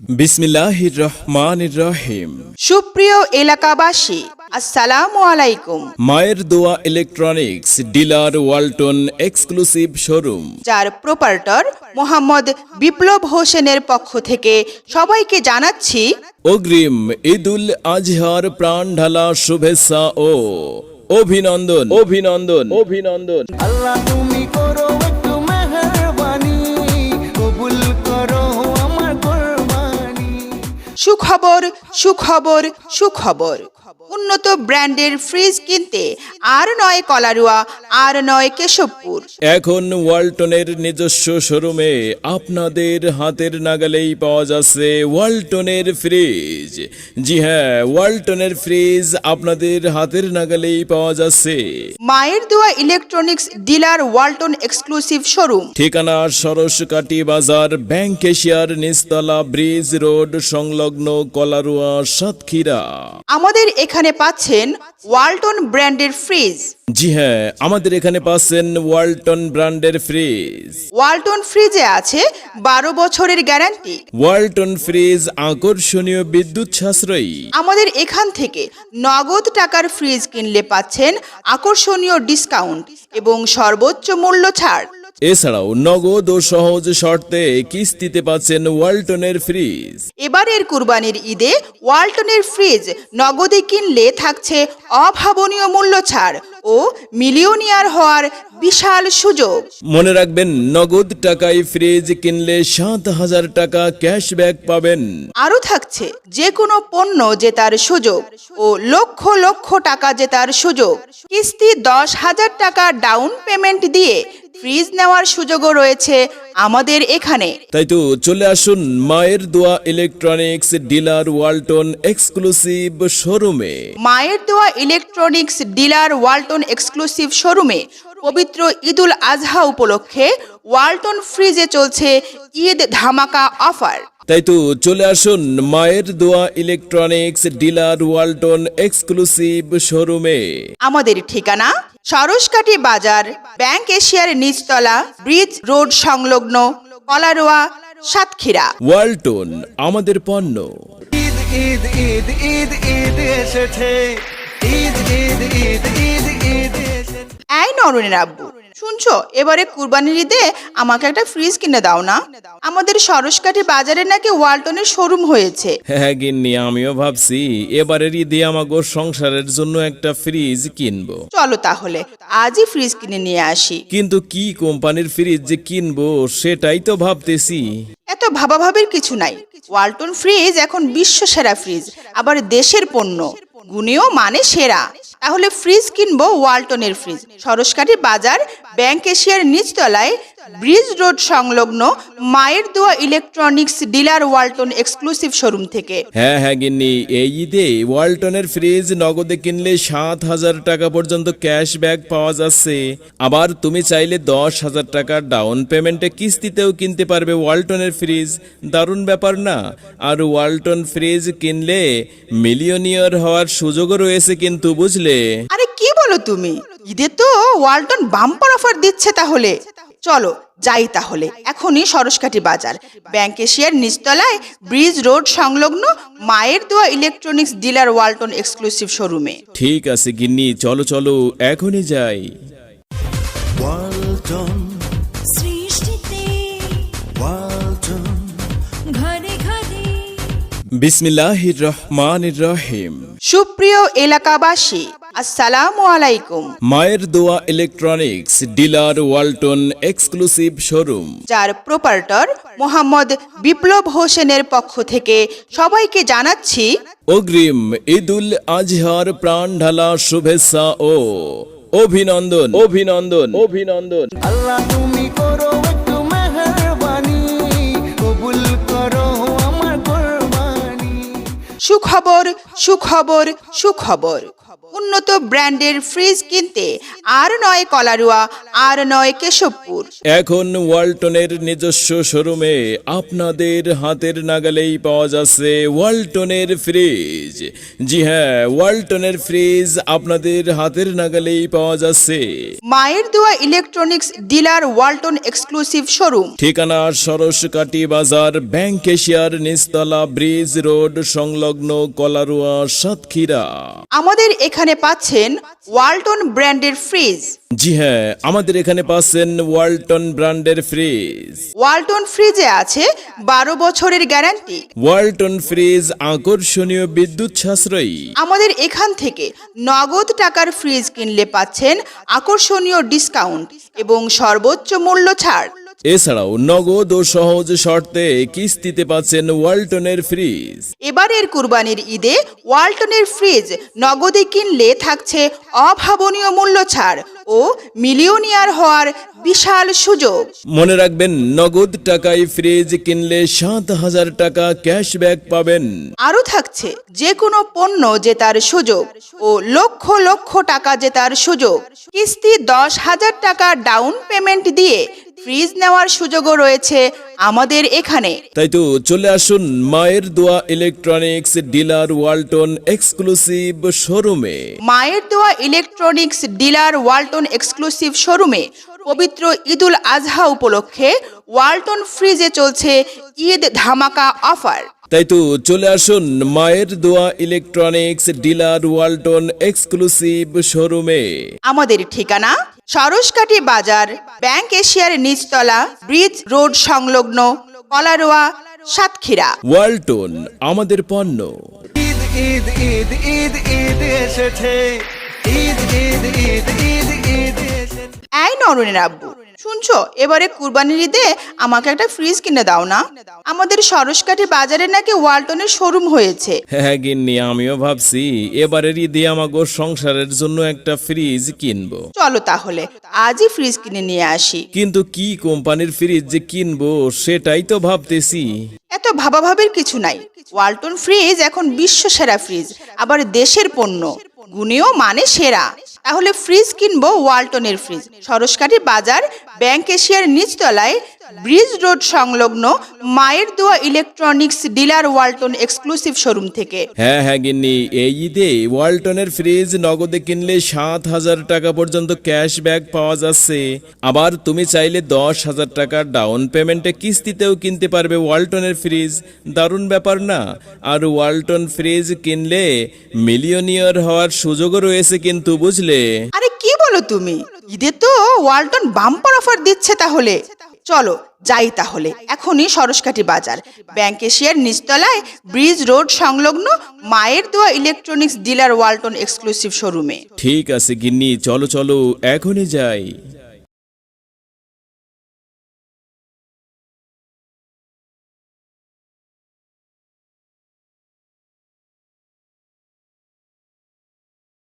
বিসমিল্লাহির রহমানির রহিম। সুপ্রিয় এলাকাবাসী, আসসালামু আলাইকুম। মায়ের দোয়া electronics dealer Walton exclusive showroom, যার প্রোপাইটর মোহাম্মদ বিপ্লব হোসেনের পক্ষ থেকে সবাইকে জানাচ্ছি অগ্রিম ঈদুল আজহার প্রাণ ঢালা শুভেচ্ছা ও অভিনন্দন অভিনন্দন অভিনন্দন। আল্লাহ তুমি করো একটু মেহেরবানি, কবুল করো আমার কুরবানি। সুখবর সুখবর সুখবর। উন্নত ব্র্যান্ডের ফ্রিজ কিনতে আর নয় কলারুয়া, আর নয় কেশবপুর। এখন ওয়ালটনের নিজস্ব শোরুমে আপনাদের হাতের নাগালেই পাওয়া যাচ্ছে ওয়ালটনের ফ্রিজ। জি হ্যাঁ, ওয়ালটনের ফ্রিজ আপনাদের হাতের নাগালেই পাওয়া যাচ্ছে। মায়ের দোয়া electronics dealer Walton exclusive showroom, ঠিকানা সরসকাটি বাজার, ব্যাংক এশিয়ার নিচতলা, ব্রিজ রোড সংলগ্ন, কলারুয়া, সাতক্ষীরা। আমাদের এখানে পাচ্ছেন ওয়ালটন ব্র্যান্ডের ফ্রিজ। জি হ্যাঁ, আমাদের এখানে পাচ্ছেন ওয়ালটন ব্র্যান্ডের ফ্রিজ। ওয়ালটন ফ্রিজে আছে 12 বছরের গ্যারান্টি। ওয়ালটন ফ্রিজ আকর্ষণীয় বিদ্যুৎ সাশ্রয়ী। আমাদের এখান থেকে নগদ টাকার ফ্রিজ কিনলে পাচ্ছেন আকর্ষণীয় ডিসকাউন্ট এবং সর্বোচ্চ মূল্য ছাড়। এছাড়াও নগদ ও সহজ শর্তে কিস্তিতে পাচ্ছেন ওয়ালটনের ফ্রিজ। এবারের কুরবানির ঈদে ওয়ালটনের ফ্রিজ নগদে কিনলে থাকছে অভাবনীয় মূল্য ছাড় ও মিলিয়নিয়ার হওয়ার বিশাল সুযোগ। মনে রাখবেন, নগদ টাকায় ফ্রিজ কিনলে 7,000 টাকা ক্যাশব্যাক পাবেন। আরও থাকছে যে কোনো পণ্য জেতার সুযোগ ও লক্ষ লক্ষ টাকা জেতার সুযোগ। কিস্তি 10,000 টাকা ডাউন পেমেন্ট দিয়ে ফ্রিজ নেওয়ার সুযোগও রয়েছে আমাদের এখানে। তাই তো চলে আসুন মায়ের দোয়া ইলেকট্রনিক্স ডিলার ওয়ালটন এক্সক্লুসিভ শোরুমে। মায়ের দোয়া ইলেকট্রনিক্স ডিলার ওয়ালটন এক্সক্লুসিভ শোরুমে পবিত্র ঈদুল আজহা উপলক্ষে ওয়ালটন ফ্রিজে চলছে ঈদ ধামাকা অফার। তাই তো চলে আসুন মায়ের দোয়া ইলেকট্রনিক্স ডিলার ওয়ালটন এক্সক্লুসিভ শোরুমে। আমাদের ঠিকানা সরসকাটি বাজার, ব্যাংক এশিয়ার নিচতলা, ব্রিজ রোড সংলগ্ন, কলারোয়া, সাতক্ষীরা। ওয়ালটন, আমাদের পণ্য। ঈদ ঈদ ঈদ ঈদ ঈদ এসেছে, ঈদ ঈদ ঈদ ঈদ ঈদ এসেছে। এই নরুনের আব্বু, শুনছো, এবারে কুরবানির ঈদে আমাকে একটা ফ্রিজ কিনে দাও না। আমাদের সরসকাটি বাজারে নাকি ওয়ালটনের শোরুম হয়েছে। হ্যাঁ গিন্নি, আমিও ভাবছি এবারের ঈদে আমাগো সংসারের জন্য একটা ফ্রিজ কিনবো। চলো তাহলে আজই ফ্রিজ কিনে নিয়ে আসি। কিন্তু কি কোম্পানির ফ্রিজ যে কিনবো সেটাই তো ভাবতেছি। এত ভাবাভাবির কিছু নাই। ওয়ালটন ফ্রিজ এখন বিশ্ব সেরা ফ্রিজ, আবার দেশের পণ্য, গুণেও মানে সেরা। তাহলে ফ্রিজ কিনবো ওয়ালটনের ফ্রিজ, সরসকাটি বাজার, ব্যাংক এশিয়ার নিচতলায়, ব্রিজ রোড সংলগ্ন, মায়ের দোয়া electronics dealer Walton exclusive showroom থেকে। হ্যাঁ হ্যাঁ গিন্নি, এই ঈদে ওয়ালটনের ফ্রিজ নগদে কিনলে 7,000 টাকা পর্যন্ত ক্যাশব্যাক পাওয়া যাচ্ছে। আবার তুমি চাইলে 10,000 টাকা ডাউন পেমেন্টে কিস্তিতেও কিনতে পারবে ওয়ালটনের ফ্রিজ। দারুণ ব্যাপার না? আর ওয়ালটন ফ্রিজ কিনলে মিলিয়নিয়ার হওয়ার সুযোগও রয়েছে কিন্তু, বুঝলে? আরে কি বলো তুমি, ঈদে তো ওয়ালটন বাম্পার অফার দিচ্ছে। তাহলে চলো যাই তাহলে এখনই সরসকাটি বাজার, ব্যাংক এশিয়ার নিচতলায়, ব্রিজ রোড সংলগ্ন, মায়ের দোয়া ইলেকট্রনিক্স ডিলার ওয়ালটন এক্সক্লুসিভ শোরুমে। ঠিক আছে গিন্নি, চলো চলো এখনই যাই। ওয়ালটন সৃষ্টিতে ওয়ালটন ঘরে ঘরে বিসমিল্লাহির রহমানির রহিম। সুপ্রিয় এলাকাবাসী, আসসালামু আলাইকুম। মায়ের দোয়া electronics dealer Walton exclusive showroom, যার প্রোপাইটর মোহাম্মদ বিপ্লব হোসেনের পক্ষ থেকে সবাইকে জানাচ্ছি অগ্রিম ঈদুল আজহার প্রাণ ঢালা শুভেচ্ছা ও অভিনন্দন অভিনন্দন অভিনন্দন। আল্লাহ তুমি করো একটু মেহেরবানি, কবুল করো আমার কুরবানি। সুখবর সুখবর সুখবর। উন্নত ব্র্যান্ডের ফ্রিজ কিনতে আর নয় কলারুয়া, আর নয় কেশবপুর। এখন ওয়ালটনের নিজস্ব শোরুমে আপনাদের হাতের নাগালেই পাওয়া যাচ্ছে ওয়ালটনের ফ্রিজ। জি হ্যাঁ, ওয়ালটনের ফ্রিজ আপনাদের হাতের নাগালেই পাওয়া যাচ্ছে। মায়ের দোয়া electronics dealer Walton exclusive showroom, ঠিকানা সরসকাটি বাজার, ব্যাংক এশিয়ার নিচতলা, ব্রিজ রোড সংলগ্ন, কলারুয়া, সাতক্ষীরা। আমাদের এখানে পাচ্ছেন ওয়ালটন ব্র্যান্ডের ফ্রিজ। জি হ্যাঁ, আমাদের এখানে পাচ্ছেন ওয়ালটন ব্র্যান্ডের ফ্রিজ। ওয়ালটন ফ্রিজে আছে 12 বছরের গ্যারান্টি। ওয়ালটন ফ্রিজ আকর্ষণীয় বিদ্যুৎ সাশ্রয়ী। আমাদের এখান থেকে নগদ টাকার ফ্রিজ কিনলে পাচ্ছেন আকর্ষণীয় ডিসকাউন্ট এবং সর্বোচ্চ মূল্য ছাড়। এছাড়াও নগদ ও সহজ শর্তে কিস্তিতে পাচ্ছেন ওয়ালটনের ফ্রিজ। এবারের কুরবানির ঈদে ওয়ালটনের ফ্রিজ নগদে কিনলে থাকছে অভাবনীয় মূল্য ছাড় ও মিলিয়নিয়ার হওয়ার বিশাল সুযোগ। মনে রাখবেন, নগদ টাকায় ফ্রিজ কিনলে 7,000 টাকা ক্যাশব্যাক পাবেন। আরও থাকছে যে কোনো পণ্য জেতার সুযোগ ও লক্ষ লক্ষ টাকা জেতার সুযোগ। কিস্তি 10,000 টাকা ডাউন পেমেন্ট দিয়ে ফ্রিজ নেওয়ার সুযোগও রয়েছে আমাদের এখানে। তাই তো চলে আসুন মায়ের দোয়া ইলেকট্রনিক্স ডিলার ওয়ালটন এক্সক্লুসিভ শোরুমে। মায়ের দোয়া ইলেকট্রনিক্স ডিলার ওয়ালটন এক্সক্লুসিভ শোরুমে পবিত্র ঈদুল আজহা উপলক্ষে ওয়ালটন ফ্রিজে চলছে ঈদ ধামাকা অফার। তাই তো চলে আসুন মায়ের দোয়া ইলেকট্রনিক্স ডিলার ওয়ালটন এক্সক্লুসিভ শোরুমে। আমাদের ঠিকানা সরসকাটি বাজার, ব্যাংক এশিয়ার নিচতলা, ব্রিজ রোড সংলগ্ন, কলারোয়া, সাতক্ষীরা। ওয়ালটন, আমাদের পণ্য। ঈদ ঈদ ঈদ ঈদ ঈদ এসেছে, ঈদ ঈদ ঈদ ঈদ ঈদ এসেছে। এই নরনের আব্বু, শুনছো, এবারে কুরবানির ঈদে আমাকে একটা ফ্রিজ কিনে দাও না। আমাদের সরসকাটি বাজারে নাকি ওয়ালটনের শোরুম হয়েছে। হ্যাঁ গিন্নি, আমিও ভাবছি এবারের ঈদে আমাগো সংসারের জন্য একটা ফ্রিজ কিনবো। চলো তাহলে আজই ফ্রিজ কিনে নিয়ে আসি। কিন্তু কি কোম্পানির ফ্রিজ যে কিনবো সেটাই তো ভাবতেছি। এত ভাবাভাবির কিছু নাই। ওয়ালটন ফ্রিজ এখন বিশ্ব সেরা ফ্রিজ, আবার দেশের পণ্য, গুণেও মানে সেরা। তাহলে ফ্রিজ কিনবো ওয়ালটনের ফ্রিজ, সরসকাটি বাজার, ব্যাংক এশিয়ার নিচতলায়, ব্রিজ রোড সংলগ্ন, মায়ের দোয়া electronics dealer Walton exclusive showroom থেকে। হ্যাঁ হ্যাঁ গিন্নি, এই ঈদে ওয়ালটনের ফ্রিজ নগদে কিনলে 7,000 টাকা পর্যন্ত ক্যাশব্যাক পাওয়া যাচ্ছে। আবার তুমি চাইলে 10,000 টাকা ডাউন পেমেন্টে কিস্তিতেও কিনতে পারবে ওয়ালটনের ফ্রিজ। দারুণ ব্যাপার না? আর ওয়ালটন ফ্রিজ কিনলে মিলিয়নিয়ার হওয়ার সুযোগও রয়েছে কিন্তু, বুঝলে? আরে কি বলো তুমি? ঈদে তো ওয়ালটন বাম্পার অফার দিচ্ছে। তাহলে চলো যাই তাহলে এখনই সরসকাটি বাজার, ব্যাংক এশিয়ার নিচতলায়, ব্রিজ রোড সংলগ্ন, মায়ের দোয়া ইলেকট্রনিক্স ডিলার ওয়ালটন এক্সক্লুসিভ শোরুমে। ঠিক আছে গিন্নি, চলো চলো এখনই যাই।